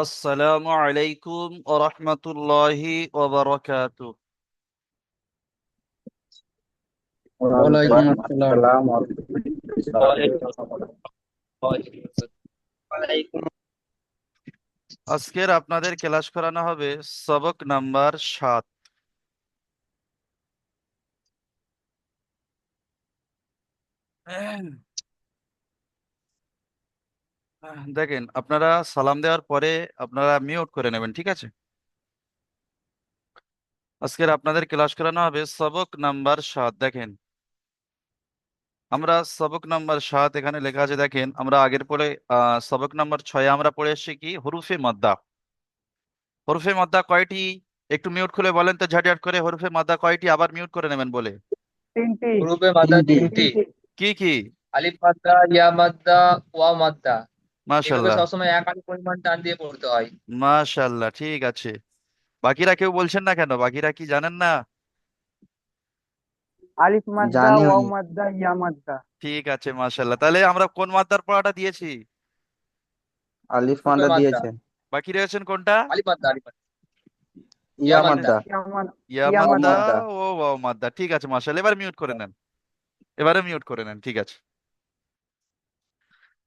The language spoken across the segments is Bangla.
আসসালামু আলাইকুম ওয়া রাহমাতুল্লাহি ওয়া বারাকাতুহু। ওয়ালাইকুম আসসালাম। আজকের আপনাদের ক্লাস করানো হবে সবক নাম্বার 7। দেখেন, আপনারা সালাম দেওয়ার পরে আপনারা মিউট করে নেবেন, ঠিক আছে? আজকের আপনাদের ক্লাস করানো হবে সবক নাম্বার 7। দেখেন, আমরা সবক নাম্বার 7 এখানে লেখা আছে। দেখেন, আমরা আগের পরে সবক নাম্বার 6 আমরা পড়ে এসেছি কি হরুফে মাদ্দা। হরুফে মাদ্দা কয়টি? একটু মিউট খুলে বলেন তো ঝাটিয়াট করে, হরুফে মাদ্দা কয়টি? আবার মিউট করে নেবেন বলে। তিনটি। গ্রুপে মাদ্দা তিনটি। তিনটি। কি কি? আলিফ মাদ্দা, ইয়া মাদ্দা, ওয়া মাদ্দা। এগুলোকে মাশাল্লাহ, সবসময় এক আলিফ পরিমাণ টান দিয়ে পড়তে হয়। মাশাল্লাহ, ঠিক আছে। বাকিরা কেউ বলছেন না কেন? বাকিরা কি জানেন না? আলিফ মাদ্দা, জানি ওয়াও আমি। মাদ্দা, ইয়া মাদ্দা। ঠিক আছে, মাশাল্লাহ। তাহলে আমরা কোন মাদ্দার পড়াটা দিয়েছি? আলিফ গ্রুপে মাদ্দা মাদ্দা। দিয়েছে। বাকি রয়েছেন কোনটা? আলিফ মাদ্দা, আলিফ মাদ্দা, ইয়া ইয়া আলিফ, মাদ্দা, ইয়া ইয়া ওয়া মাদ্দা মাদ্দা। মাদ্দা। ও ওয়াও মাদ্দা। ঠিক আছে, মাশাল্লাহ। এবার মিউট করে নেন, এবারে মিউট করে নেন, ঠিক আছে।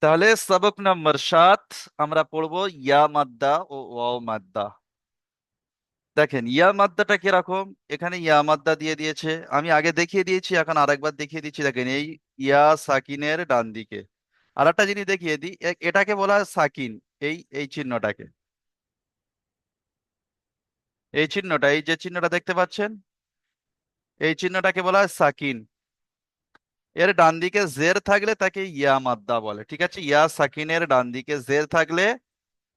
তাহলে সবক নাম্বার 7 আমরা পড়বো ইয়া মাদ্দা ও ওয়াও মাদ্দা। দেখেন, ইয়া মাদ্দাটা কিরকম। এখানে ইয়া মাদ্দা দিয়ে দিয়েছে, আমি আগে দেখিয়ে দিয়েছি, এখন আরেকবার দেখিয়ে দিচ্ছি। দেখেন, এই ইয়া সাকিনের ডান দিকে আর একটা জিনিস দেখিয়ে দিই, এটাকে বলা হয় সাকিন। এই এই চিহ্নটাকে, এই চিহ্নটা, এই যে চিহ্নটা দেখতে পাচ্ছেন, এই চিহ্নটাকে বলা হয় সাকিন। এর ডান দিকে জের থাকলে তাকে ইয়া মাদ্দা বলে, ঠিক আছে? ইয়া সাকিনের ডান দিকে জের থাকলে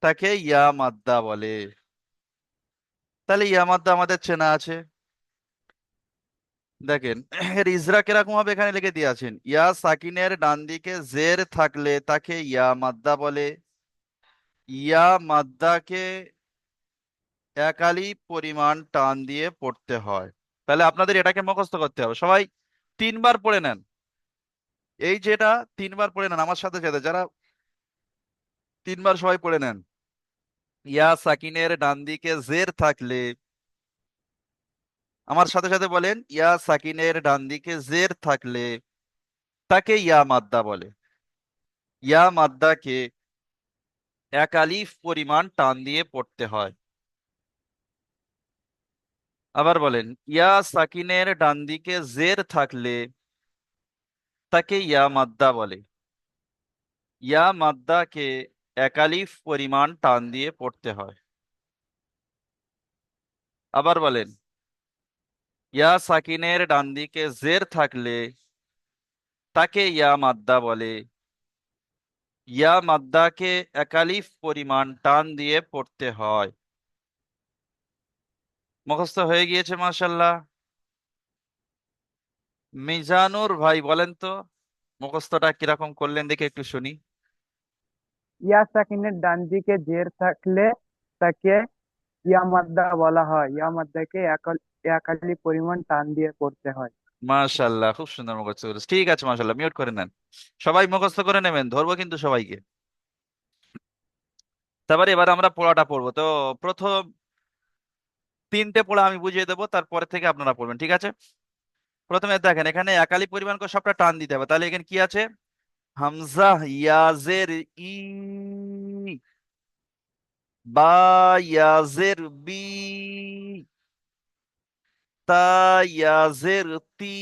তাকে ইয়া মাদ্দা বলে। তাহলে ইয়া মাদ্দা আমাদের চেনা আছে। দেখেন, এর ইজরা কিরকম হবে এখানে লিখে দিয়ে আছেন। ইয়া সাকিনের ডান দিকে জের থাকলে তাকে ইয়া মাদ্দা বলে। ইয়া মাদ্দাকে একালি পরিমাণ টান দিয়ে পড়তে হয়। তাহলে আপনাদের এটাকে মুখস্থ করতে হবে। সবাই 3 বার পড়ে নেন। এই যেটা 3 বার পড়ে নেন আমার সাথে সাথে, যারা 3 বার সবাই পড়ে নেন। ইয়া সাকিনের ডান দিকে জের থাকলে, আমার সাথে সাথে বলেন, ইয়া সাকিনের ডান দিকে জের থাকলে তাকে ইয়া মাদ্দা বলে। ইয়া মাদ্দাকে এক আলিফ পরিমাণ টান দিয়ে পড়তে হয়। আবার বলেন, ইয়া সাকিনের ডান দিকে জের থাকলে তাকে ইয়া মাদ্দা বলে। ইয়া মাদ্দাকে এক আলিফ পরিমাণ টান দিয়ে পড়তে হয়। আবার বলেন, ইয়া সাকিনের ডান দিকে জের থাকলে তাকে ইয়া মাদ্দা বলে। ইয়া মাদ্দাকে এক আলিফ পরিমাণ টান দিয়ে পড়তে হয়। মুখস্থ হয়ে গিয়েছে মাশাল্লাহ। মিজানুর ভাই বলেন তো, মুখস্থটা কিরকম করলেন দেখে একটু শুনি। ইয়া সাকিনের ডান দিকে জের থাকলে তাকে ইয়া মাদ্দা বলা হয়। ইয়া মাদ্দাকে একালি পরিমাণ টান দিয়ে পড়তে হয়। মাশাল্লাহ, খুব সুন্দর মুখস্থ করেছে। ঠিক আছে, মাশাল্লাহ, মিউট করে নেন। সবাই মুখস্থ করে নেবেন, ধরবো কিন্তু সবাইকে। তারপরে এবার আমরা পড়াটা পড়বো তো। প্রথম 3টে পড়া আমি বুঝিয়ে দেবো, তারপরে থেকে আপনারা পড়বেন, ঠিক আছে? প্রথমে দেখেন, এখানে একালি পরিমাণ করে সবটা টান দিতে হবে। তাহলে এখানে কি আছে? হামজা, ইয়াজের ই, বা ইয়াজের বি, তা ইয়াজের তি।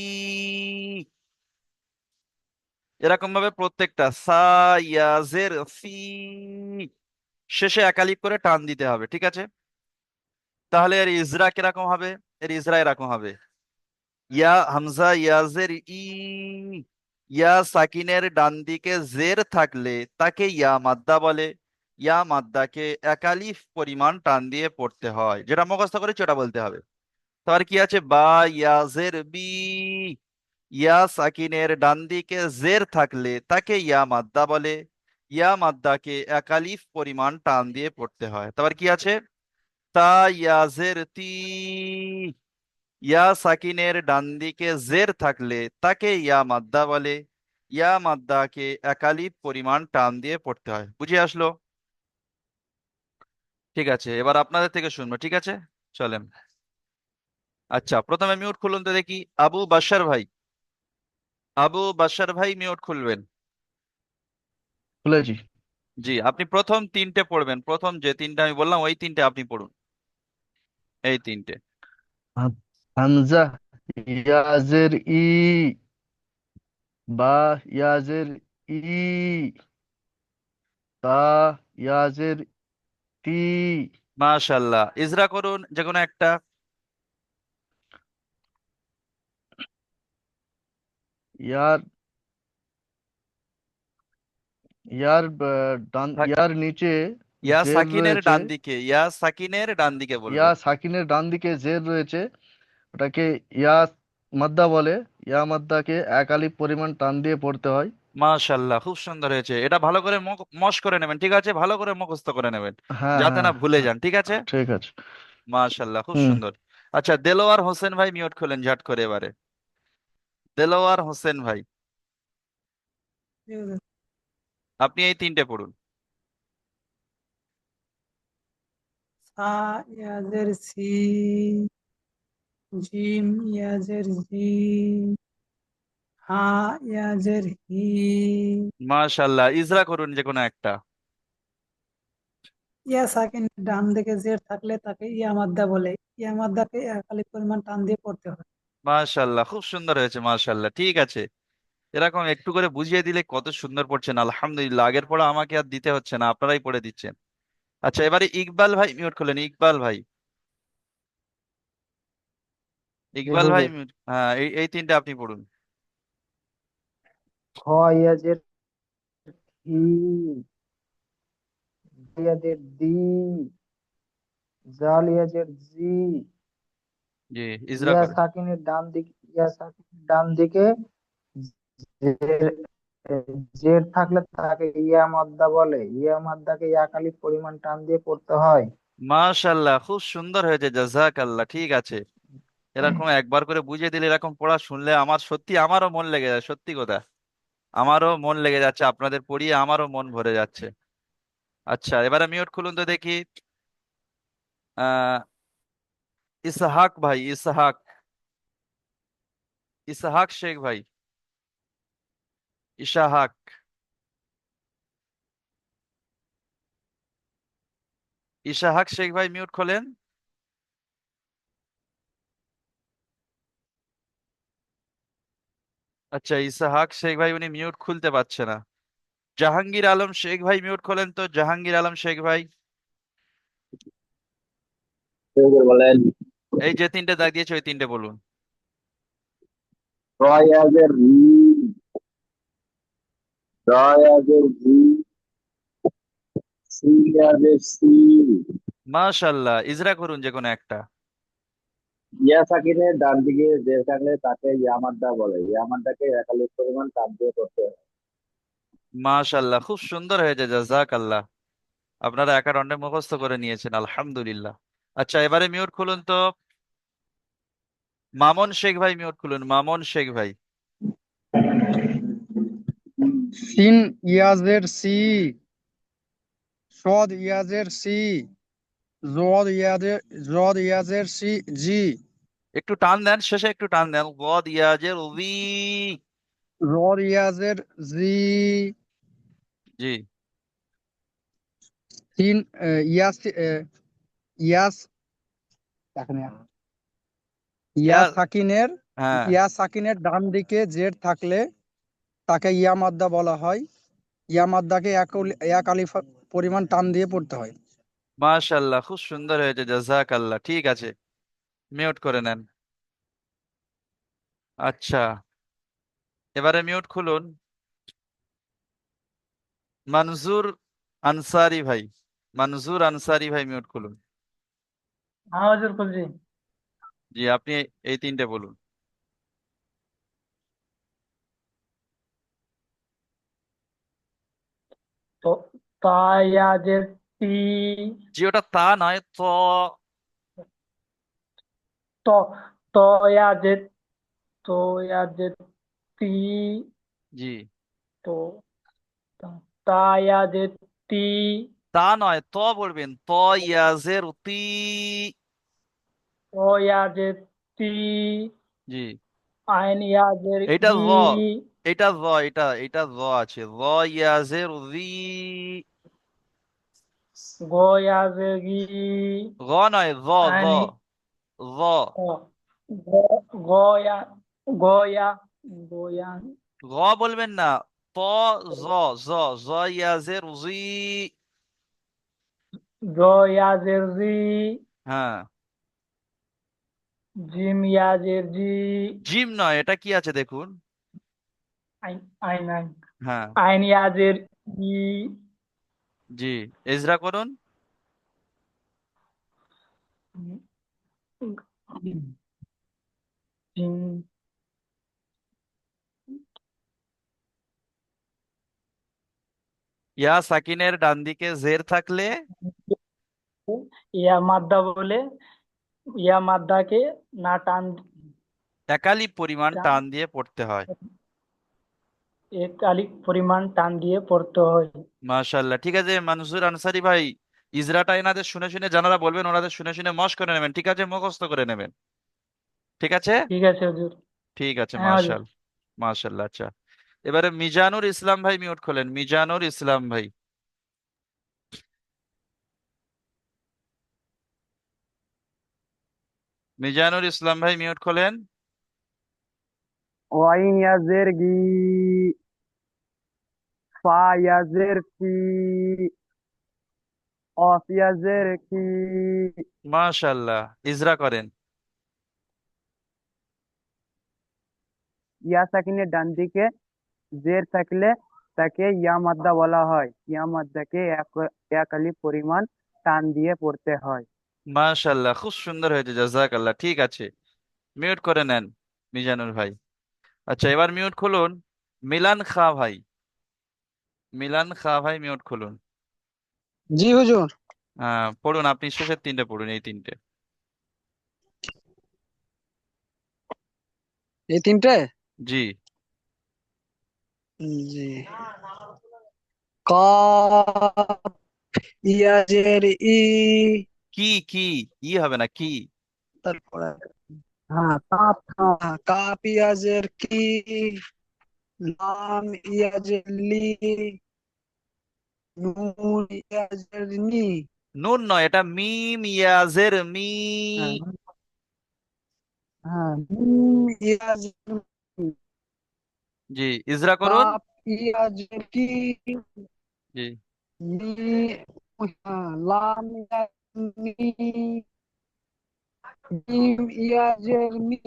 এরকম ভাবে প্রত্যেকটা, সা ইয়াজের সি, শেষে একালিপ করে টান দিতে হবে, ঠিক আছে? তাহলে এর ইজরা কিরকম হবে? এর ইজরা এরকম হবে, ইয়া হামজা ইয়াজের ই, ইয়া সাকিনের ডান দিকে জের থাকলে তাকে ইয়া মাদ্দা বলে। ইয়া মাদ্দাকে একালিফ পরিমাণ টান দিয়ে পড়তে হয়। যেটা মুখস্থ করেছি ওটা বলতে হবে। তারপর কি আছে? বা ইয়াজের বি, ইয়া সাকিনের ডান দিকে জের থাকলে তাকে ইয়া মাদ্দা বলে। ইয়া মাদ্দাকে একালিফ পরিমাণ টান দিয়ে পড়তে হয়। তারপর কি আছে? তা ইয়াজের তি, ইয়া সাকিনের ডান দিকে জের থাকলে তাকে ইয়া মাদ্দা বলে। ইয়া মাদ্দাকে একালিপ পরিমাণ টান দিয়ে পড়তে হয়। বুঝে আসলো? ঠিক আছে, এবার আপনাদের থেকে শুনবো, ঠিক আছে? চলেন। আচ্ছা, প্রথমে মিউট খুলুন তো দেখি। আবু বাশার ভাই, আবু বাশার ভাই মিউট খুলবেন। খুলেছি। জি, আপনি প্রথম তিনটে পড়বেন, প্রথম যে তিনটে আমি বললাম ওই তিনটে আপনি পড়ুন, এই তিনটে। হাম- হামজা, ইয়াজের ই, বা ইয়াজের ই, তা ইয়াজের তি, মাশাল্লাহ, ইজরা করুন যে কোনো একটা। ইয়ার, ইয়ার থাক- ইয়ার নিচে ইয়া জের সাকিনের রয়েছে। ডান দিকে, ইয়া সাকিনের ডান দিকে ইয়া বলবেন। সাকিনের ডান দিকে জের রয়েছে, ওটাকে ইয়া মাদ্দা বলে। ইয়া মাদ্দাকে এক আলিফ পরিমাণ টান দিয়ে পড়তে হয়। মাশাল্লাহ, খুব সুন্দর হয়েছে। এটা ভালো করে মশ করে নেবেন, ঠিক আছে? ভালো করে মুখস্থ করে নেবেন, হ্যাঁ, যাতে হ্যাঁ, না ভুলে হ্যাঁ, যান, ঠিক আছে? ঠিক আছে। মাশাল্লাহ, খুব হুম। সুন্দর। আচ্ছা, দেলোয়ার হোসেন ভাই মিউট খোলেন ঝট করে এবারে। দেলোয়ার হোসেন ভাই, আপনি এই তিনটে পড়ুন। সা ইয়াজের সি, জিম ইয়াজের জি, হা ইয়াজের হি। মাশাল্লাহ, ইজরা করুন যে কোনো একটা। ইয়া সাকিনের ডান দিকে জের থাকলে তাকে ইয়া মাদ্দা বলে। ইয়া মাদ্দাকে এক আলিফ পরিমাণ টান দিয়ে পড়তে হয়। মাশাল্লাহ, খুব সুন্দর হয়েছে, মাশাল্লাহ, ঠিক আছে। এরকম একটু করে বুঝিয়ে দিলে কত সুন্দর পড়ছেন, আলহামদুলিল্লাহ। আগের পড়া আমাকে আর দিতে হচ্ছে না, আপনারাই পড়ে দিচ্ছেন। আচ্ছা, এবারে ইকবাল ভাই মিউট খোলেন, ইকবাল ভাই, জি ইকবাল ভাই হুজুর। হ্যাঁ, এই তিনটে আপনি পড়ুন। খ ইয়াজের ই, ইয়াজের দি, জাল ইয়াজের জি, জি, ইজরা করুন। ইয়া সাকিনের ডান দিকে জের জের থাকলে তাকে ইয়া মাদ্দা বলে। ইয়া মাদ্দাকে ইয়া কালিফ পরিমাণ টান দিয়ে পড়তে হয়। মাশাল্লাহ, খুব সুন্দর হয়েছে, জাযাকাল্লাহ, ঠিক আছে। এরকম একবার করে বুঝিয়ে দিলে, এরকম পড়া শুনলে আমার সত্যি আমারও মন লেগে যায়, সত্যি কথা। আমারও মন লেগে যাচ্ছে, আপনাদের পড়িয়ে আমারও মন ভরে যাচ্ছে। আচ্ছা, এবারে মিউট খুলুন তো দেখি। আহ ইসহাক ভাই, ইসহাক, ইসহাক শেখ ভাই, ইসাহাক, ইসাহাক শেখ ভাই মিউট খোলেন। আচ্ছা, ইসাহাক শেখ ভাই উনি মিউট খুলতে পারছে না। জাহাঙ্গীর আলম শেখ ভাই মিউট খোলেন তো, জাহাঙ্গীর আলম শেখ ভাই। বলেন। এই যে তিনটে দাগ দিয়েছে ওই তিনটে বলুন। রয়াজের রি, রয়াজের জি, সিয়াজের সি। মাশাল্লাহ, ইজরা করুন যে কোনো একটা। ইয়া সাকিনের ডান দিকে যে থাকলে তাকে ইয়ামাদ্দা বলে। ইয়ামাদ্দাকে একালিক পরিমাণ টান দিয়ে করতে হয়। মাশাল্লাহ, খুব সুন্দর হয়েছে, জাযাকাল্লাহ। আপনারা একাডন্ডে মুখস্থ করে নিয়েছেন, আলহামদুলিল্লাহ। আচ্ছা, এবারে মিউট খুলুন তো। মামুন শেখ ভাই মিউট খুলুন, মামুন শেখ ভাই। সিন ইয়াজের সি, সদ ইয়াজের সি, জদ ইয়াজের সি জি, একটু টান দেন, শেষে একটু টান দেন, গদ ইয়াজের উই। রদ ইয়াজের জি, জি, সিন ইয়াস ইয়াস এখানে ইয়া, হ্যাঁ, ইয়া সাকিনের ডান দিকে জের থাকলে তাকে ইয়া মাদ্দা বলা হয়। ইয়া মাদ্দাকে এক আলিফ পরিমাণ টান দিয়ে পড়তে হয়। মাশাল্লাহ, খুব সুন্দর হয়েছে, জাযাকাল্লাহ, ঠিক আছে। মিউট করে নেন। আচ্ছা, এবারে মিউট খুলুন মনজুর আনসারি ভাই, মনজুর আনসারি ভাই মিউট খুলুন। হ্যাঁ হুজুর খুলছি। জি, আপনি এই তিনটে বলুন। তো তা ইয়াজের তি, জি, ওটা তা নয়, তো। তো তো ইয়াজের, তো ইয়াজের তি, জি, তো তা ইয়াজের তি, তা নয়, ত বলবেন, ত ইয়াজের তি। ও ইয়াজের তি, জি, আইন ইয়াজের এটা গি, জ, এটা জ, এটা জ আছে, জ ইয়াজের জি। গো ইয়াজের গি, গ নয়, জ, জ, আইন জ। ও, গো গয়া গয়া গয়া গ বলবেন না, ত, জ, জ, জ ইয়াজের জি। গো ইয়াজের জি, হ্যাঁ, জিম ইয়াজের জি, জিম নয়, এটা কি আছে দেখুন। আইন আইন আইন হ্যাঁ, আইন ইয়াজের ই, জি, ইজরা করুন। জিম ইয়া সাকিনের ডান দিকে জের থাকলে ইয়া মাদ্দা বলে ইয়া মাদ্দাকে না টান একালি পরিমাণ টান দিয়ে পড়তে হয়। একালিক পরিমাণ টান দিয়ে পড়তে হয়। মাশাআল্লাহ, ঠিক আছে মানসুর আনসারি ভাই, ইজরাটা এনাদের শুনে শুনে যারা বলবেন ওনাদের শুনে শুনে মশ করে নেবেন, ঠিক আছে, মুখস্থ করে নেবেন, ঠিক আছে। ঠিক আছে হুজুর। ঠিক আছে, হ্যাঁ হুজুর। মাশাআল্লাহ। আচ্ছা, এবারে মিজানুর ইসলাম ভাই মিউট খোলেন, মিজানুর ইসলাম ভাই। মিজানুর ইসলাম ভাই মিউট খোলেন। ওয়াইন ইয়াজের গি, ফা ইয়াজের ফি, অফ ইয়াজের কি। মাশাআল্লাহ, ইজরা করেন। ইয়া সাকিনের ডান দিকে জের থাকলে তাকে ইয়া মাদ্দা বলা হয়। ইয়া মাদ্দাকে এক আলিফ পরিমাণ টান দিয়ে পড়তে হয়। মাশাআল্লাহ, খুব সুন্দর হয়েছে, জাযাকাল্লাহ। ঠিক আছে, মিউট করে নেন মিজানুর ভাই। আচ্ছা, এবার মিউট খুলুন মিলান খা ভাই। মিলান খা ভাই মিউট খুলুন। জি হুজুর। হ্যাঁ, পড়ুন, আপনি শেষের তিনটে পড়ুন, এই তিনটে। এই তিনটে। জি। জি। কফ ইয়াজের ই, কি ই হবে না, কি। তারপরে হ্যাঁ কাপ, হ্যাঁ কাপ ইয়াজের কি, লাম ইয়াজের লি, নুন ইয়াজের নি। নুন নয়, এটা মিম ইয়াজের মি। হ্যাঁ হ্যাঁ মিম ইয়াজের মি, জি, ইজরা করুন। কাপ ইয়াজের কি, জি, নি, হ্যাঁ লাম ইয়াজের নি, মিম ইয়াজের মি।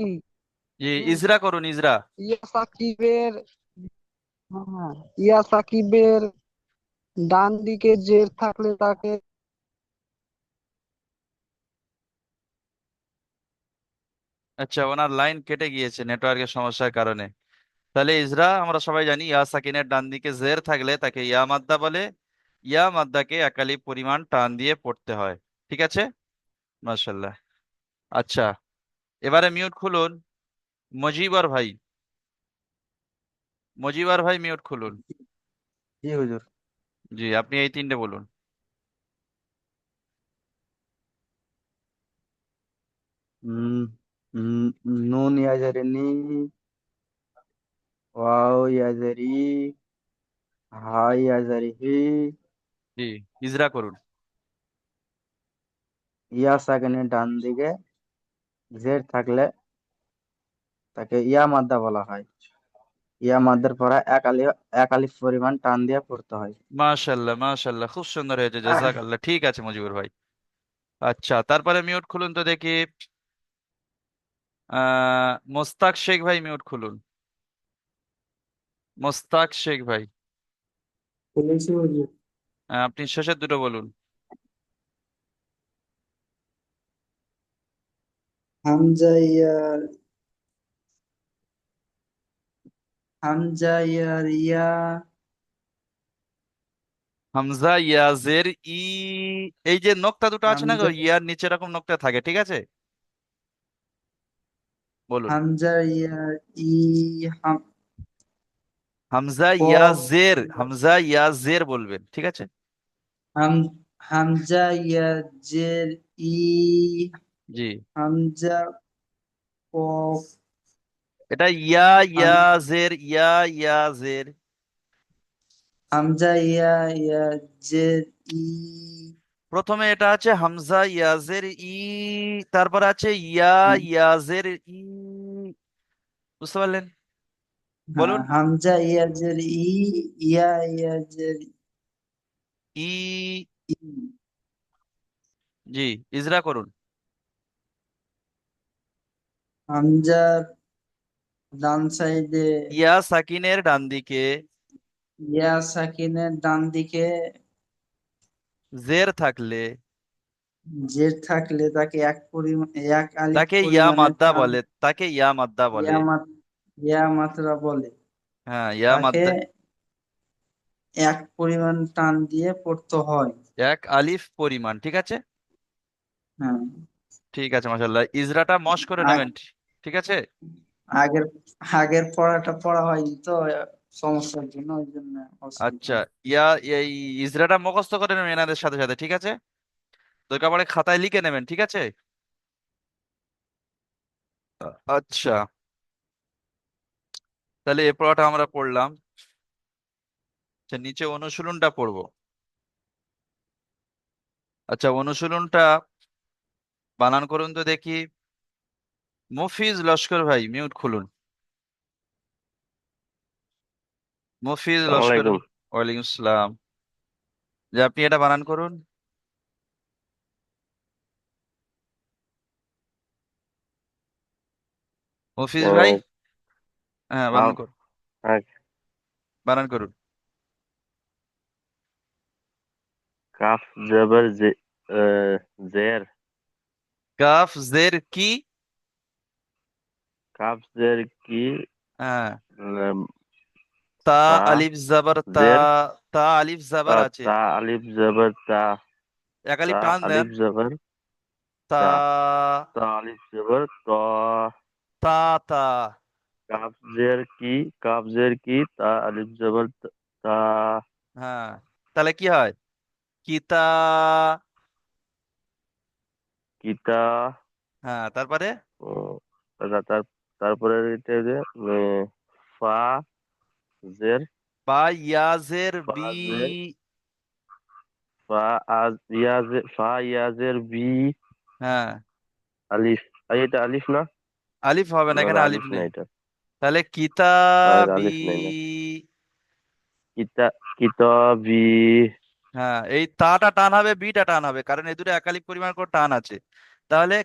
জি, ইজরা করুন, ইজরা। ইয়া সাকিবের, হ্যাঁ ইয়া সাকিবের ডান দিকে জের থাকলে তাকে, আচ্ছা, ওনার লাইন কেটে গিয়েছে নেটওয়ার্কের সমস্যার কারণে। তাহলে ইজরা আমরা সবাই জানি, ইয়া সাকিনের ডান দিকে জের থাকলে তাকে ইয়া মাদ্দা বলে। ইয়া মাদ্দাকে একালি পরিমাণ টান দিয়ে পড়তে হয়, ঠিক আছে। মাশাআল্লাহ। আচ্ছা, এবারে মিউট খুলুন মজিবর ভাই। মজিবর ভাই মিউট খুলুন। জি হুজুর। জি, আপনি এই তিনটে বলুন। উম, উম, নুন ইয়াজের নি, ওয়াও ইয়াজের ই, হা ইয়াজের হি। জি, ইজরা করুন। ইয়া সাকিনের ডান দিকে জের থাকলে তাকে ইয়া মাদ্দা বলা হয়। ইয়া মাদ্দার পরে এক আলিফ পরিমাণ টান দিয়ে পড়তে হয়। মাশাআল্লাহ, মাশাআল্লাহ, খুব সুন্দর হয়েছে, জাযাকাল্লাহ। ঠিক আছে মজিবুর ভাই। আচ্ছা, তারপরে মিউট খুলুন তো দেখি। মোস্তাক শেখ ভাই মিউট খুলুন। মোস্তাক শেখ ভাই, বলেছি হুজুর। আপনি শেষের দুটো বলুন। হামজা ইয়ার, হামজা ইয়ার ইয়া, হামজা ইয়াজের ই। এই যে নোক্তা দুটো আছে না গো, হামজা ইয়ার নিচে এরকম নোক্তা থাকে, ঠিক আছে, বলুন। হামজা ইয়ার ই, হাম হামজা কফ ইয়াজের, হামজা ইয়াজের বলবেন, ঠিক আছে। হাম হামজা ইয়া জের ই, জি, হামজা কফ, এটা ইয়া ইয়া হাম জের, ইয়া ইয়া জের। হামজা ইয়া ইয়া জের ই, প্রথমে এটা আছে হামজা ইয়াজের ই, তারপর আছে ইয়া হাম- ইয়াজের ই। বুঝতে পারলেন? হ্যাঁ, বলুন। হামজা ইয়া জের ই, ইয়া ইয়া জের ই। ই, জি, ইজরা করুন। হামজার ডান সাইডে ইয়া সাকিনের ডান দিকে ইয়া সাকিনের ডান দিকে জের থাকলে জের থাকলে তাকে এক আলিফ তাকে ইয়া পরিমাণের মাদ্দা টান বলে, তাকে ইয়া মাদ্দা বলে। ইয়া মাত ইয়া মাত্রা বলে। হ্যাঁ, ইয়া তাকে মাদ্দা। এক পরিমাণ টান দিয়ে পড়তে হয়। এক আলিফ পরিমাণ, ঠিক আছে। হ্যাঁ, ঠিক আছে, মাশাআল্লাহ, ইজরাটা মশ করে নেবেন। আগ- ঠিক আছে। আগের আগের পড়াটা পড়া হয়নি তো, সমস্যার জন্য, ওই জন্য অসুবিধা আচ্ছা, হয়। ইয়া এই ইজরাটা মুখস্থ করে নেবেন এনাদের সাথে সাথে, ঠিক আছে। দরকার পড়ে খাতায় লিখে নেবেন, ঠিক আছে। আচ্ছা, তাহলে এ পড়াটা আমরা পড়লাম। আচ্ছা, নিচে অনুশীলনটা পড়বো। আচ্ছা, অনুশীলনটা বানান করুন তো দেখি। মফিজ লস্কর ভাই, মিউট খুলুন। মফিজ আসসালামু লস্কর। আলাইকুম। ওয়ালাইকুম আসসালাম। যে আপনি এটা বানান করুন। মফিজ ভাই। আহ, হ্যাঁ, বানান কাফ করুন। হ্যাঁ, বানান করুন। কাফ জবর জের, কাফ জের কি। কাফ জের কি, হ্যাঁ। আহ, তা তা আলিফ জবর তা। জের, তা আলিফ জবর তা আছে। তা আলিফ জবর তা, এক তা আলিফ টান দেন। আলিফ জবর তা। তা, তা আলিফ জবর ত, তা তা। কাফ জের কি, কাফ জের কি, তা আলিফ জবর তা, হ্যাঁ, তাহলে কি হয়? কিতা। কিতা, হ্যাঁ, তারপরে উম, তারপরে এটা যে ফা জের, বা ইয়াজের ফা বি। জের, ফা আজ ইয়াজের, ফা ইয়াজের বি, হ্যাঁ, আলিফ। এটা আলিফ না? আলিফ হবে না, না এখানে আলিফ আলিফ না নেই। এটা। তাহলে আলিফ কিতাবি। নাই না। কিতাবি। হ্যাঁ, এই তাটা টান হবে, বিটা টান হবে, কারণ এই দুটো একালিক পরিমাণ করে টান আছে। তাহলে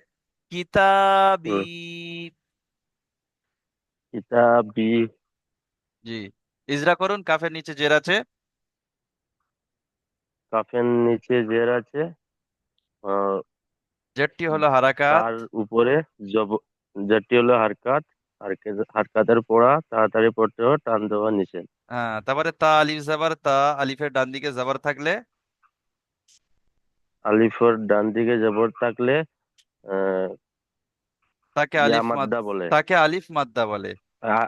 কিতাবি। হুম, কিতাবি। জি, ইজরা করুন। কাফের নিচে জের আছে। কাফের নিচে জের আছে। আহ, জেরটি হলো হারাকাত। তার উপরে জব, যেটি হলো হারকাত। হারকাতের পড়া তাড়াতাড়ি পড়তে হবে, টান দেওয়া নিষেধ। হ্যাঁ, তারপরে তা আলিফ জাবার তা। আলিফের ডান দিকে জাবার থাকলে আলিফের ডান দিকে জবর থাকলে আহ, তাকে ইয়া আলিফ মাদ মাদ্দা বলে। তাকে আলিফ মাদ্দা বলে। আ-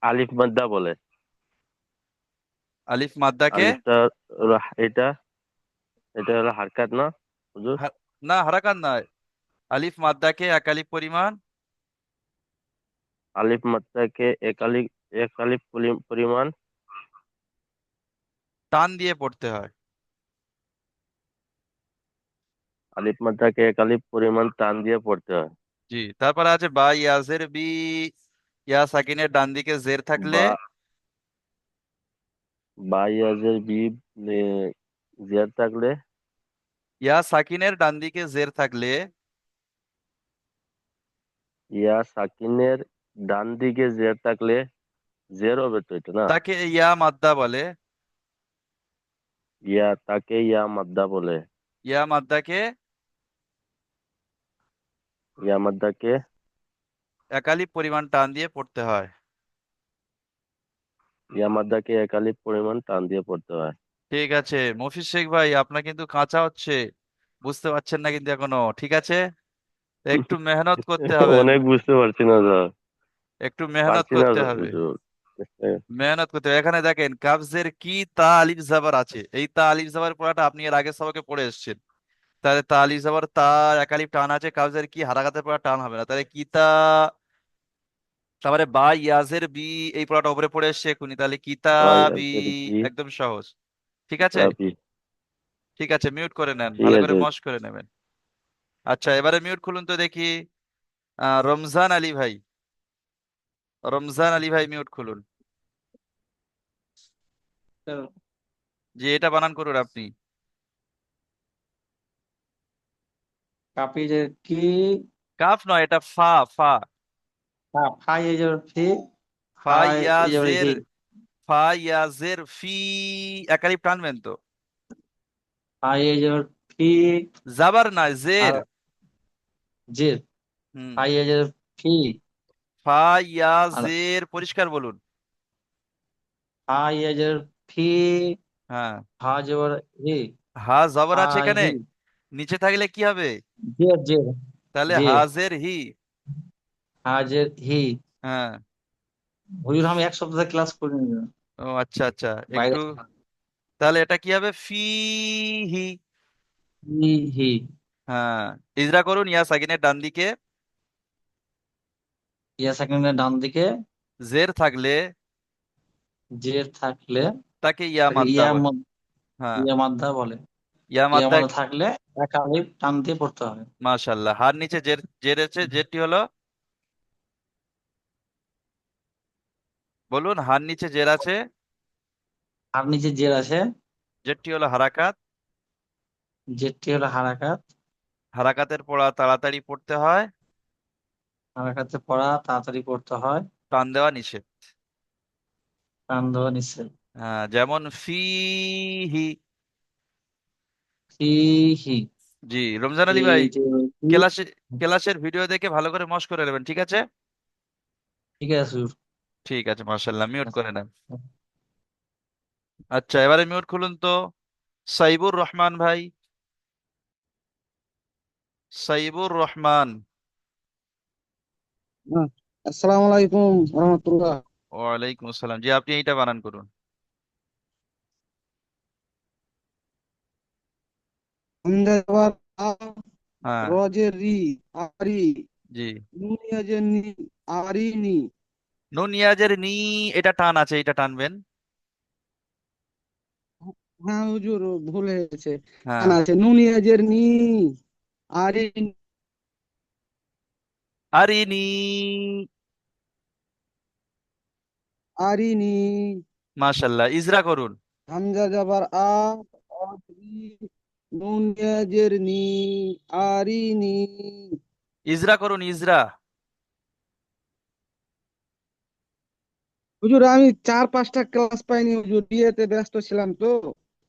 আলিফ মাদ্দা বলে। আলিফ মাদ্দাকে আলিফটা হলো এটা, এটা হলো হারকাত না হুজুর? না, হারাকাত নয়। আলিফ মাদ্দাকে এক আলিফ পরিমাণ আলিফ মাত্রাকে এক আলিফ পরিমাণ টান দিয়ে পড়তে হয়। আলিফ মাত্রাকে এক আলিফ পরিমাণ টান দিয়ে পড়তে হয়। জি, তারপরে আছে বা ইয়াজের বি। ইয়া সাকিনের ডান দিকে জের থাকলে বা, বা ইয়াজের বি, এ, জের থাকলে, ইয়া সাকিনের ডান দিকে জের থাকলে ইয়া সাকিনের ডান দিকে জের থাকলে, জের হবে তো এটা না? তাকে ইয়া মাদ্দা বলে। তাকে ইয়া মাদ্দা বলে। ইয়া মাদ্দাকে ইয়া মাদ্দাকে এক আলিফ পরিমাণ টান দিয়ে পড়তে হয়। ইয়া মাদ্দাকে এক আলিফ পরিমাণ টান দিয়ে পড়তে হয়। ঠিক আছে, মফিজ শেখ ভাই, আপনার কিন্তু কাঁচা হচ্ছে। বুঝতে পারছেন না কিন্তু এখনো, ঠিক আছে। একটু মেহনত করতে হবে। অনেক বুঝতে পারছি না স্যার, একটু মেহনত পারছি না করতে হবে। হুজুর। করতে হবে। মেহনত করতে হবে। এখানে দেখেন কাবজের কি তা আলিফ জাবার আছে, এই তা আলিফ জাবার পড়াটা আপনি এর আগের সবকে পড়ে এসেছেন। তাহলে তা আলিফ জাবার তা এক আলিফ টান আছে, কাবজের কি হারাকাতের পড়া টান হবে না, তাহলে কি তা। তারপরে বা ইয়াজের বি, এই পড়াটা উপরে পড়ে এসছে এখুনি, তাহলে ভাই কিতাবি। আজকের কি একদম সহজ। ঠিক আছে, চাবি? ঠিক আছে, মিউট করে নেন, ঠিক ভালো করে আছে। মশ করে নেবেন। আচ্ছা, এবারে মিউট খুলুন তো দেখি। রমজান আলী ভাই, রমজান আলী ভাই মিউট খুলুন। জি, এটা বানান করুন আপনি। কাপি যে কি, কাফ নয়, এটা ফা, ফা। ফাই এই যে ফি, ফা হাই এই যে ইয়াজের, হি, ফা ইয়াজের ফি, একালিপ টানবেন তো। ফাই এই যে ফি, জাবার না, জের। আর জির, হুম। ফাই এই যে ফি, ফা আর ইয়াজের, পরিষ্কার বলুন। ফাই এই যে ফি, হ্যাঁ, হা জবর হি, হা জবর আছে আই এখানে, হি, নিচে থাকলে কি হবে? জির জির, তাহলে জির, হাজের হি। হাজের হি। হ্যাঁ। হুজুর আমি এক সপ্তাহ ক্লাস করিনি, ও আচ্ছা আচ্ছা, বাইরে একটু। ছিলাম। তাহলে এটা কি হবে? ফি হি। হি হি, হ্যাঁ। ইজরা করুন, ইয়া সাকিনের ডান দিকে ইয়া সেকেন্ডের ডান দিকে জের থাকলে জের থাকলে তাকে ইয়া তাকে মাদ্দা বলে। হ্যাঁ, ইয়া মাদ্দা বলে। ইয়া ইয়া মাদ্দা। মাদ্দা থাকলে এক আলিফ টান দিয়ে পড়তে হবে। মাশাআল্লাহ, হার নিচে জের, জের আছে, জেরটি হলো, বলুন, হার নিচে জের আছে, আর নিচে জের আছে, জেরটি হলো হারাকাত। জেরটি হলো হারাকাত। হারাকাতের পড়া তাড়াতাড়ি পড়তে হয়, হারাকাতে পড়া তাড়াতাড়ি পড়তে হয়, টান দেওয়া নিষেধ। টান দেওয়া নিষেধ। হ্যাঁ, যেমন ফিহি। ফি হি, জি, রমজান আলী এই ভাই, যে ফি। ক্লাসে, ক্লাসের ভিডিও দেখে ভালো করে মশ করে নেবেন, ঠিক আছে? ঠিক আছে হুজুর। ঠিক আছে, মাশাআল্লাহ, মিউট করে নেন। আচ্ছা, এবারে মিউট খুলুন তো সাইবুর রহমান ভাই, সাইবুর রহমান। হ্যাঁ, আসসালামু আলাইকুম রহমতুল্লাহ। ওয়ালাইকুম আসসালাম। জি, আপনি এইটা বানান করুন। হামজা আবার আ, হ্যাঁ। রজের রি, আরি, জি। নুনিয়াজের নি, আরিনি। নুন ইয়াজের নি, এটা টান আছে, এটা টানবেন। হ্যাঁ হুজুর, ভুল হয়েছে। হ্যাঁ। কানা আছে নুনিয়াজের নি, আরিন, আরিনি। আরিনি। মাশাআল্লাহ, ইজরা করুন। হামজা যাবার আ, অদ্রি, নুনিয়াজের নি, আরিনি। ইজরা করুন, ইজরা। হুজুর আমি 4-5টা ক্লাস পাইনি হুজুর, বিয়েতে ব্যস্ত ছিলাম তো,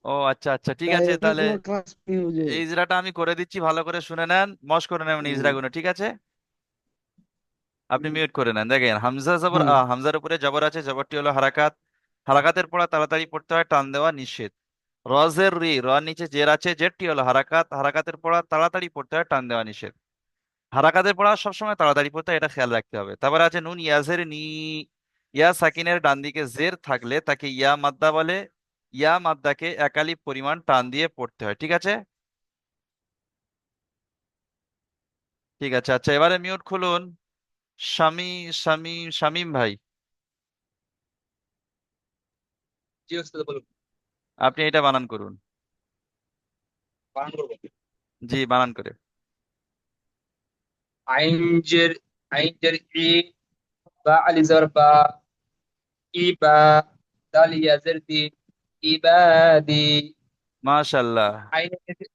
ও আচ্ছা আচ্ছা, ঠিক তাই আছে, এখনো তাহলে কোনো ক্লাস পাইনি হুজুর। এই ইজরাটা আমি করে দিচ্ছি, ভালো করে শুনে নেন, মশ করে নেবেন হুম, ইজরাগুলো, ঠিক আছে? আপনি মিউট করে নেন। দেখেন হামজা জবর হ্যাঁ। হামজার উপরে জবর আছে, জবরটি হলো হারাকাত। হারাকাতের পড়া তাড়াতাড়ি পড়তে হয়, টান দেওয়া নিষেধ। রজের রি, র নিচে জের আছে, জেরটি হলো হারাকাত। হারাকাতের পড়া তাড়াতাড়ি পড়তে হয়, টান দেওয়া নিষেধ। হারাকাতের পড়া সবসময় তাড়াতাড়ি পড়তে হয়, এটা খেয়াল রাখতে হবে। তারপরে আছে নুন ইয়াজের নি, ইয়া সাকিনের ডান দিকে জের থাকলে তাকে ইয়া মাদ্দা বলে। ইয়া মাদ্দাকে একালিপ পরিমাণ টান দিয়ে পড়তে হয়, ঠিক আছে? ঠিক আছে, আচ্ছা, এবারে মিউট খুলুন। শামি, শামিম ভাই, জি ওস্তাদ বলুন। আপনি এটা বানান করুন। বানান করবো। জি, বানান করে। আইন জের, আইন জের ই, বা আলিজার বা, ইবা, দাল ইয়াজের দি, ইবাদি। মাশাল্লাহ। আইনের নিচে,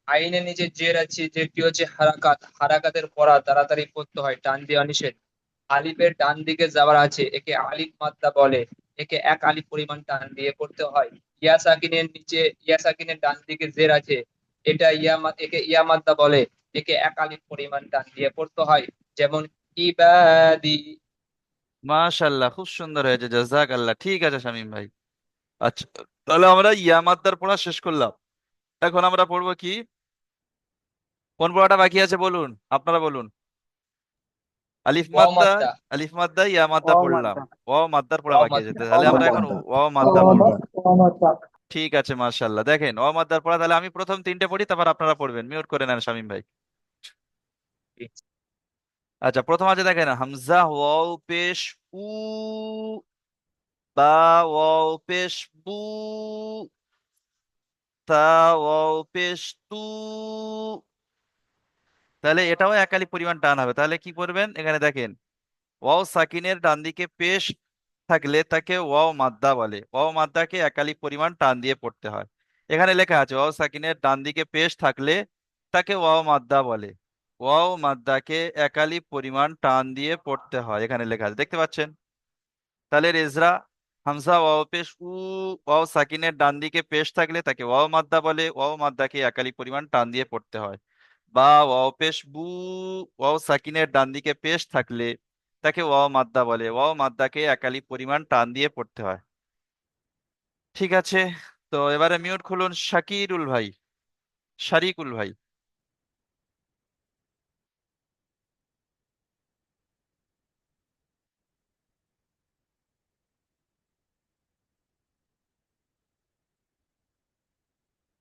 আইনের নিচে জের আছে, যেটি হচ্ছে হারাকাত। হারাকাতের পড়া তাড়াতাড়ি পড়তে হয়, টান দেওয়া নিষেধ। আলিফের ডান দিকে যাবার আছে, একে আলিফ মাদ্দা বলে। একে এক আলিফ পরিমাণ টান দিয়ে পড়তে হয়। ইয়া সাকিনের নিচে, ইয়া সাকিনের ডান দিকে জের আছে, এটা একে ইয়া মাদ্দা বলে। একে এক আলিফ পরিমাণ টান দিয়ে পড়তে হয়। যেমন ইবাদি। মাশাল্লাহ, খুব সুন্দর হয়েছে, জাজাক আল্লাহ। ঠিক আছে শামিম ভাই। আচ্ছা, তাহলে আমরা ইয়া মাদ্দার পড়া শেষ করলাম। এখন আমরা পড়বো কি? কোন পড়াটা বাকি আছে বলুন, আপনারা বলুন। আলিফ ওয়াও মাদ্দা, মাদ্দা আলিফ মাদ্দা ইয়া মাদ্দা অ পড়লাম, মাদ্দা ওয়াও মাদ্দার পড়া ওয়াও বাকি আছে, মাদ্দা তাহলে অ আমরা এখন মাদ্দা ওয়াও অ মাদ্দা পড়বো। মাদ্দা ঠিক আছে, মাশাআল্লাহ। দেখেন ওয়াও মাদ্দার পড়া, তাহলে আমি প্রথম তিনটে পড়ি, তারপর আপনারা পড়বেন। মিউট করে নেন শামীম ভাই। আচ্ছা, প্রথম আছে দেখেন, হামজা ওয়াও পেশ উ, বা ওয়াও পেশ বু, তা ওয়াও পেশ তু। তাহলে এটাও একালি পরিমাণ টান হবে। তাহলে কি করবেন, এখানে দেখেন ওয়াও সাকিনের ডান দিকে পেশ থাকলে তাকে ওয়াও মাদ্দা বলে, ওয়াও মাদ্দাকে একালি পরিমাণ টান দিয়ে পড়তে হয়। এখানে লেখা আছে ওয়াও সাকিনের ডান দিকে পেশ থাকলে তাকে ওয়াও মাদ্দা বলে, ওয়াও মাদ্দাকে একালি পরিমাণ টান দিয়ে পড়তে হয়, এখানে লেখা আছে, দেখতে পাচ্ছেন? তাহলে রেজরা, হামজা ওয়াও পেশ উ, ওয়াও সাকিনের ডান দিকে পেশ থাকলে তাকে ওয়াও মাদ্দা বলে, ওয়াও মাদ্দাকে একালি পরিমাণ টান দিয়ে পড়তে হয়। বা ওয়াও পেশ বু, ওয়াও সাকিনের ডান দিকে পেশ থাকলে তাকে ওয়াও মাদ্দা বলে, ওয়াও মাদ্দাকে একালি পরিমাণ টান দিয়ে পড়তে হয়। ঠিক আছে, তো এবারে মিউট খুলুন শাকিরুল ভাই, শারিকুল ভাই।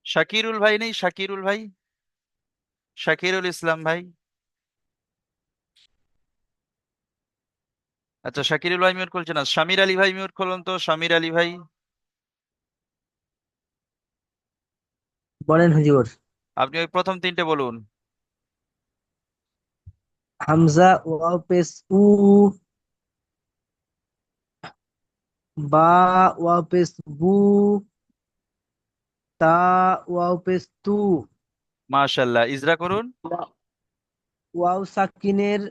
শাকিরুল ভাই নেই? শাকিরুল ভাই, শাকিরুল ইসলাম ভাই। আচ্ছা, শাকিরুল ভাই মিউট খুলছে না। শামির আলী ভাই মিউট খুলুন তো, শামির আলী ভাই। বলেন হুজুর। আপনি ওই প্রথম তিনটে বলুন। হামজা ওয়াও পেশ উ, বা ওয়াও পেশ বু, তা ওয়াও পেশ তু। মাশাল্লাহ, ইজরা করুন। ওয়াও সাকিনের,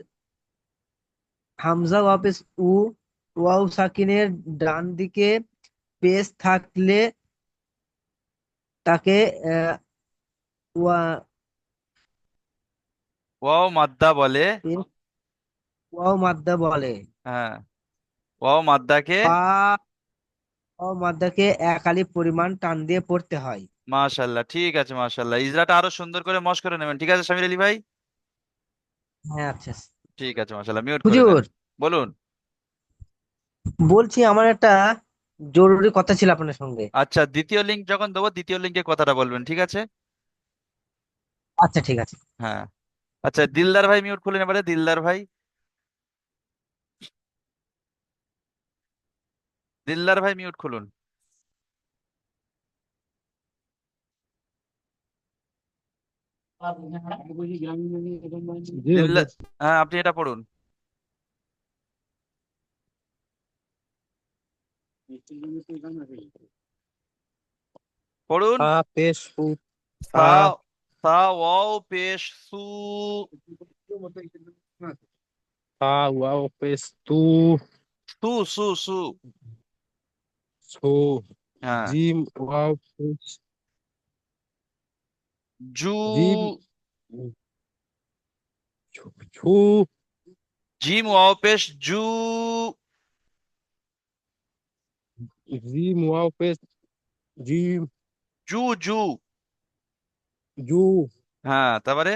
হামজা ওয়াও পেশ উ, ওয়াও সাকিনের ডান দিকে পেশ থাকলে তাকে আহ, ওয়া ওয়াও মাদ্দা বলে। পেশ ওয়াও মাদ্দা বলে। হ্যাঁ, ওয়াও মাদ্দাকে। বা ওয়াও মাদ্দাকে এক আলিফ পরিমাণ টান দিয়ে পড়তে হয়। মাশাল্লাহ, ঠিক আছে, মাশাল্লাহ। ইজরাটা আরো সুন্দর করে মশ করে নেবেন, ঠিক আছে শামির আলী ভাই? হ্যাঁ আচ্ছা। ঠিক আছে, মাশাল্লাহ, মিউট করে নেন। হুজুর, বলুন। বলছি আমার একটা জরুরি কথা ছিল আপনার সঙ্গে। আচ্ছা, দ্বিতীয় লিঙ্ক যখন দেবো দ্বিতীয় লিঙ্কে কথাটা বলবেন, ঠিক আছে? আচ্ছা ঠিক আছে। হ্যাঁ। আচ্ছা, দিলদার ভাই মিউট খুলে নেবারে, দিলদার ভাই। দিলদার ভাই মিউট খুলুন। জি দিলদার, হুজুর। হ্যাঁ, আপনি এটা পড়ুন। পড়ুন। তা পেশ উ, তা সা, সা ওয়াও পেশ সু। তা ওয়াও পেশ তু, সু সু সু। সু, হ্যাঁ। জিম ওয়াও পেশ জু, জিম, ছু, জিম ওয়াও পেশ জু। জিম ওয়াও পেশ জিম, জু জু। জু, হ্যাঁ, তারপরে?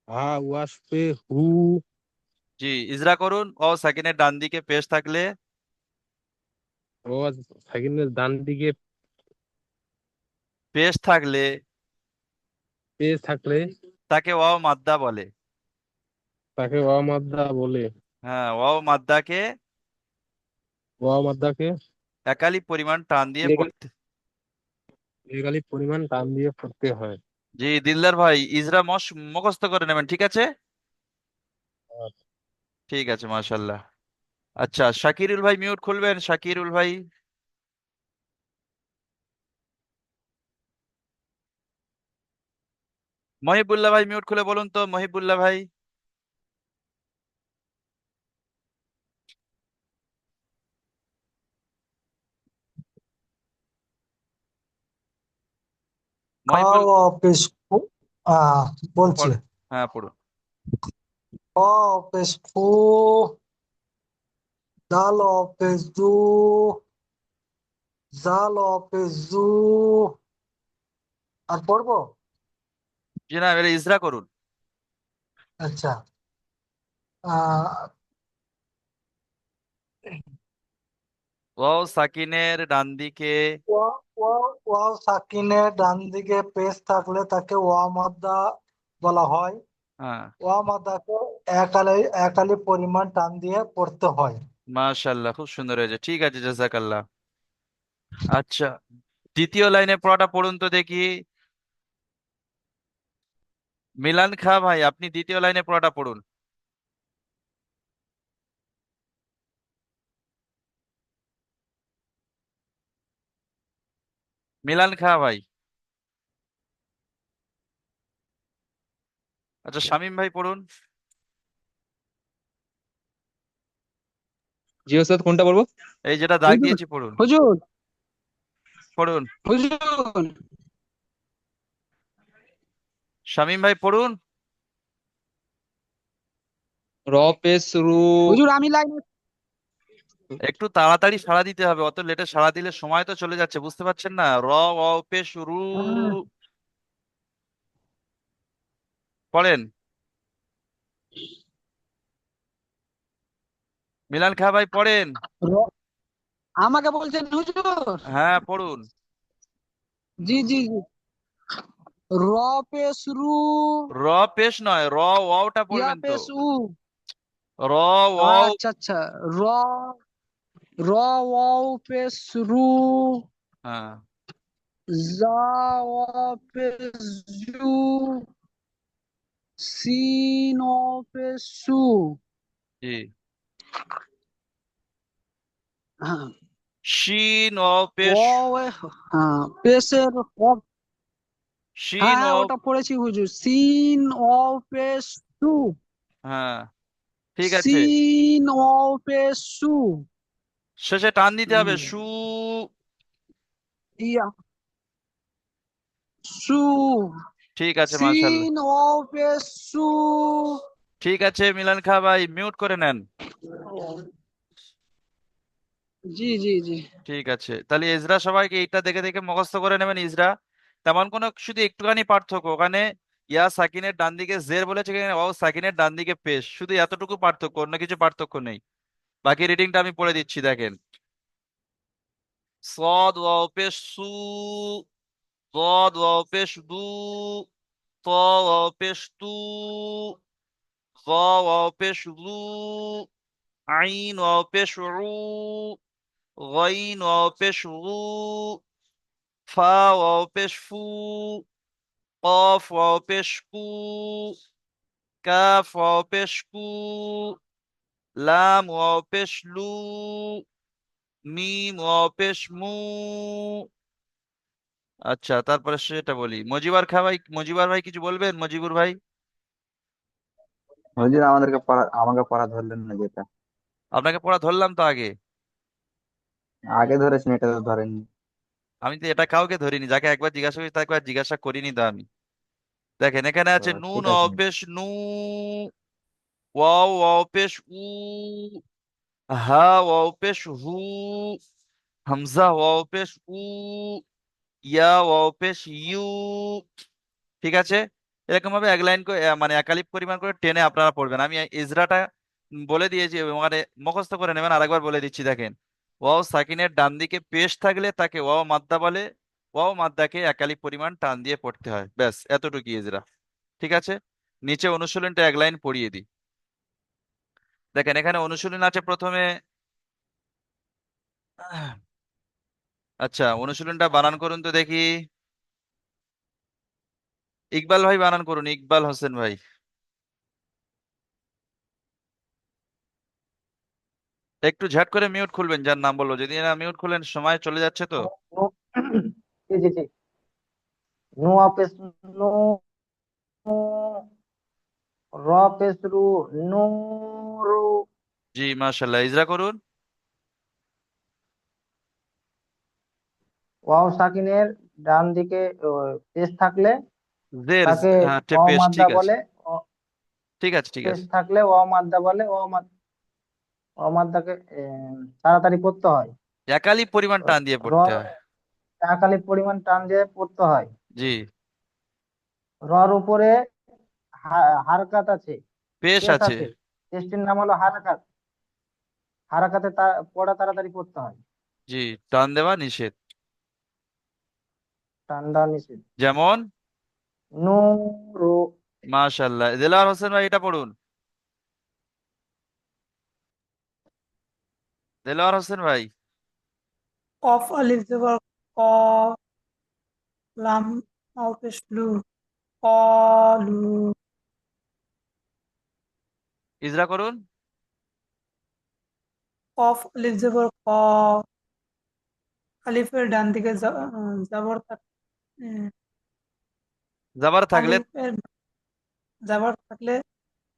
হা ওয়াশ পে হু, জি, ইজরা করুন। ও সেকেন্ডের ডান দিকে পেশ থাকলে, ও সাকিনের ডান দিকে পেশ থাকলে পেশ থাকলে তাকে ওয়াও মাদ্দা বলে। তাকে ওয়া মাদ্দা বলে, হ্যাঁ, ওয়াও মাদ্দাকে ওয়া মাদ্দাকে একালি পরিমাণ টান দিয়ে পড়তে। এক আলিফ পরিমাণ টান দিয়ে পড়তে হয়। জি, দিলদার ভাই, ইজরা মুখস্থ করে নেবেন, ঠিক আছে? ঠিক আছে, মাশাল্লাহ। আচ্ছা, শাকিরুল ভাই মিউট খুলবেন, শাকিরুল ভাই। মহিবুল্লাহ ভাই মিউট খুলে বলুন তো, মহিবুল্লাহ ভাই। মহিবুল, খাওয়া অফিস বলছি। পড়- হ্যাঁ, পড়ুন। ক অফিস ফু, দাল অফিস দু, জাল অফিস জু। আর পড়বো? জি না, এবারে ইজরা করুন। আচ্ছা। আহ ওয়াও সাকিনের ডান দিকে ওয়াও সাকিনের ডান দিকে পেশ থাকলে তাকে ওয়া মাদ্দা বলা হয়। হ্যাঁ, ওয়া মাদ্দাকে এক আলিফ পরিমাণ টান দিয়ে পড়তে হয়। মাশাআল্লাহ, খুব সুন্দর হয়েছে, ঠিক আছে, জাজাকাল্লাহ। আচ্ছা, দ্বিতীয় লাইনে পড়াটা পড়ুন তো দেখি। মিলান খা ভাই, আপনি দ্বিতীয় লাইনে পড়াটা পড়ুন। মিলান খা ভাই। আচ্ছা, শামীম ভাই পড়ুন। জি ওস্তাদ, কোনটা বলবো? এই যেটা দাগ হুজুর দিয়েছি পড়ুন। হুজুর পড়ুন, হুজুর শামীম ভাই পড়ুন। র পেশ রু। হুজুর আমি লাইন একটু তাড়াতাড়ি সাড়া দিতে হবে, অত লেটে সাড়া দিলে সময় তো চলে যাচ্ছে, বুঝতে পারছেন না? র অ পে শুরু। পড়েন। মিলান খা ভাই পড়েন। আমাকে বলছেন হুজুর? হ্যাঁ, পড়ুন। জি জি জি। র পেশ রু, র পেশ নয়, র ওয়াওটা ইয়া পড়বেন তো। পেশ উ। র ওয়াও। আচ্ছা আচ্ছা। র র ওয়াও পেশ রু, হ্যাঁ, জা ওয়া পেশ জু, সিন ও পেশ সু। জি। হ্যাঁ, শিন ও পেশ। ওয়াও হ্যাঁ পেশের শিন হ্যাঁ হ্যাঁ ও। ওটা পড়েছি হুজুর। সিন ও পেশ সু, হ্যাঁ, ঠিক আছে। সিন ও পেশ সু। শেষে টান দিতে হবে, হুম, সু। ইয়া সু, ঠিক আছে, মাশাআল্লাহ। সিন ও পেশ সু। ঠিক আছে, মিলান খা ভাই মিউট করে নেন। জি জি জি। ঠিক আছে, তাহলে ইজরা সবাইকে এইটা দেখে দেখে মুখস্থ করে নেবেন। ইজরা তেমন কোনো শুধু একটুখানি পার্থক্য ওখানে, ইয়া সাকিনের ডান দিকে জের বলেছে, এখানে ওয়াও সাকিনের ডান দিকে পেশ, শুধু এতটুকু পার্থক্য, অন্য কিছু পার্থক্য নেই। বাকি রিডিংটা আমি পড়ে দিচ্ছি, দেখেন। صاد واو পেশ সু, ضاد واو পেশ দু, ত واو পেশ তু, ظ واو পেশ লু, আইন واو পেশ রু, غين واو পেশ গু, ফা واو পেশ ফু, قاف واو পেশ কু, কাফ واو পেশ কু, লাম واو পেশ লু, মিম واو পেশ মু। আচ্ছা, তারপরে সেটা বলি। মজিবার খা ভাই, মজিবার ভাই কিছু বলবেন? মজিবুর ভাই। হুজুর আমাকে পড়া ধরলেন না যেটা আপনাকে পড়া ধরলাম তো আগে। আগে ধরেছেন, এটা তো ধরেননি। আমি তো এটা কাউকে ধরিনি, যাকে একবার জিজ্ঞাসা করি তাকে আর জিজ্ঞাসা করিনি তো আমি। দেখেন, এখানে তো আছে নুন ঠিক অ আছে। পেশ নু, ওয়াও ওয়াও পেশ উ, হা ওয়াও পেশ হু, হামজা ওয়াও পেশ উ, ইয়া ওয়াও পেশ ইউ। ঠিক আছে, এরকম ভাবে এক লাইন করে মানে একালিপ পরিমাণ করে টেনে আপনারা পড়বেন। আমি ইজরাটা বলে দিয়েছি, মানে মুখস্থ করে নেবেন। আরেকবার বলে দিচ্ছি, দেখেন। ওয়াও সাকিনের ডান দিকে পেশ থাকলে তাকে ওয়াও মাদ্দা বলে, ওয়াও মাদ্দাকে একালিপ পরিমাণ টান দিয়ে পড়তে হয়, ব্যাস এতটুকু ইজরা। ঠিক আছে, নিচে অনুশীলনটা এক লাইন পড়িয়ে দিই। দেখেন, এখানে অনুশীলন আছে প্রথমে। আচ্ছা, অনুশীলনটা বানান করুন তো দেখি। ইকবাল ভাই বানান করুন, ইকবাল হোসেন ভাই। একটু ঝট করে মিউট খুলবেন যার নাম বলবো, যদি না মিউট খুলেন সময় চলে যাচ্ছে তো। জি জি জি। নুয়া পেশ নু, র পেশ রু, নূরু। জি, মাশাল্লাহ, ইজরা করুন। ওয়াও সাকিনের ডান দিকে পেশ থাকলে জের, তাকে হ্যাঁ, ওয়াও পেশ, মাদ্দা ঠিক আছে, বলে। ঠিক আছে, ঠিক পেশ আছে। থাকলে ওয়াও মাদ্দা বলে। ওয়াও মাদ্দাকে তাড়াতাড়ি পড়তে হয়। একালি পরিমাণ টান দিয়ে র পড়তে হয়। এক আলিফ পরিমাণ টান দিয়ে পড়তে হয়। জি। রর উপরে হারকাত আছে, পেশ পেশ আছে। আছে। টেস্টের নাম হলো হারাকাত। হারাকাতে পড়া তাড়াতাড়ি পড়তে হয়। জি, টান দেওয়া নিষেধ। টান দেওয়া নিষেধ। যেমন নূরু। মাশাআল্লাহ, দেলোয়ার হোসেন ভাই এটা পড়ুন। দেলোয়ার হোসেন ভাই। কফ আলিফ জবর ক, লাম ওয়াও পেশ লু, কলু। ইজরা করুন। কফ আলিফ জবর ক, আলিফের ডান দিকে জবর জাবার থাকলে আলিফের জবর থাকলে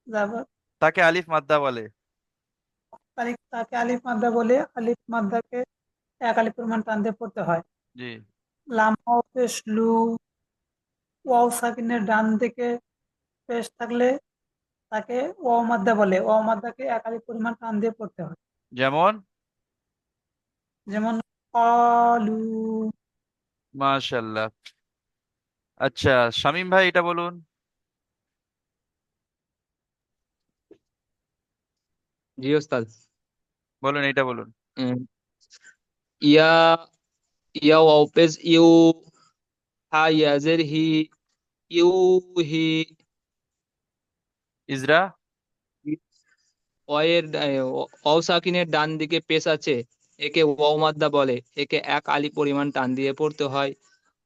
জবর তাকে আলিফ মাদ্দা বলে। তাকে আলিফ মাদ্দা বলে। আলিফ মাদ্দাকে এক আলিফ পরিমাণ টান দিয়ে পড়তে হয়। জি, লাম ওয়াও পেশ লু, ওয়াও সাকিনের ডান দিকে পেশ থাকলে তাকে ওয়াও মাদ্দা বলে। ওয়াও মাদ্দাকে এক আলিফ পরিমাণ টান দিয়ে পড়তে হয়। যেমন যেমন কলু। মাশাআল্লাহ। আচ্ছা, শামীম ভাই এটা বলুন। জি ওস্তাদ। বলুন, এটা বলুন। উম, ইয়া ইয়া ওয়াও পেশ ইউ, হা ইয়াজের হি, ইউ হি। ইজরা। ওয়াও সাকিনের ডান দিকে পেশ আছে, একে ওয়াও মাদ্দা বলে। একে এক আলিফ পরিমাণ টান দিয়ে পড়তে হয়।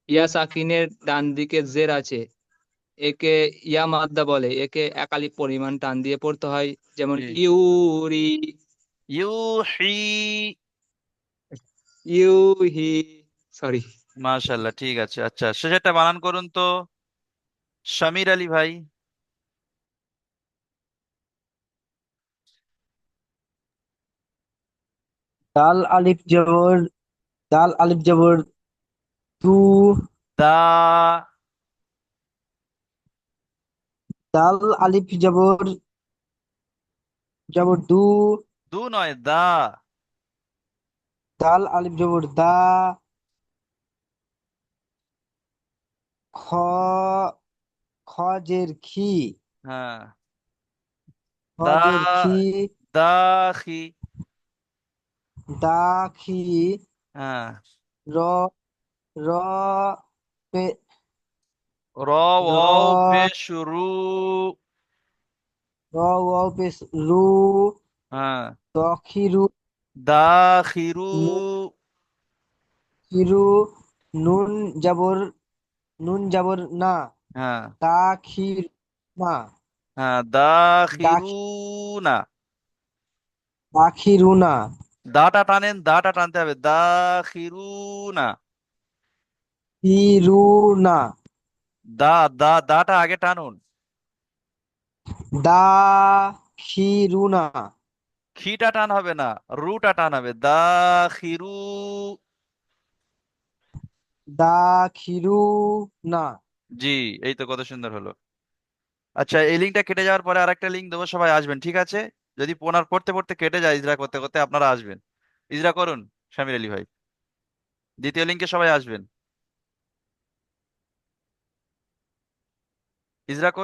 ইয়া সাকিনের ডান দিকে জের আছে, একে ইয়া মাদ্দা বলে। একে এক আলিফ পরিমাণ টান দিয়ে পড়তে হয়। যেমন জি, ইউরি, ইউহি। ইউহি। সরি। মাশাআল্লাহ, ঠিক আছে। আচ্ছা, শেষেরটা বানান করুন তো, শামির আলী ভাই। দাল আলিফ জবর, দাল আলিফ জবর দু, দা। দাল আলিফ জবর জবর দু, দু নয়, দা। দাল আলিফ জবর দা, খ, খ জের খি, হ্যাঁ, খ দা। জের খি, দাখি। দা খি, হ্যাঁ, র, র পে, র ওয়াও র, পেশ রু। র ওয়াও পেশ রু, হ্যাঁ, দখিরু, দাখিরু। নুখিরু, নুন জবর, নুন জবর না, হ্যাঁ, দাখির না, হ্যাঁ, দাখি, দাখিরুনা। দাখিরুনা, দাটা টানেন, দাটা টানতে হবে, দাখিরুনা। হিরুনা, দাটা আগে টানুন। দাখিরুনা, খিটা টান হবে না, রুটা টান হবে, দাখিরু। দাখিরুনা। জি, এই তো কত সুন্দর হলো। আচ্ছা, এই লিঙ্কটা কেটে যাওয়ার পরে আরেকটা লিঙ্ক দেবো, সবাই আসবেন, ঠিক আছে? যদি পোনার পড়তে পড়তে কেটে যায়, ইজরা করতে করতে, আপনারা আসবেন। ইজরা করুন, শামির আলী ভাই। দ্বিতীয় লিঙ্কে সবাই আসবেন। ইজরা করুন।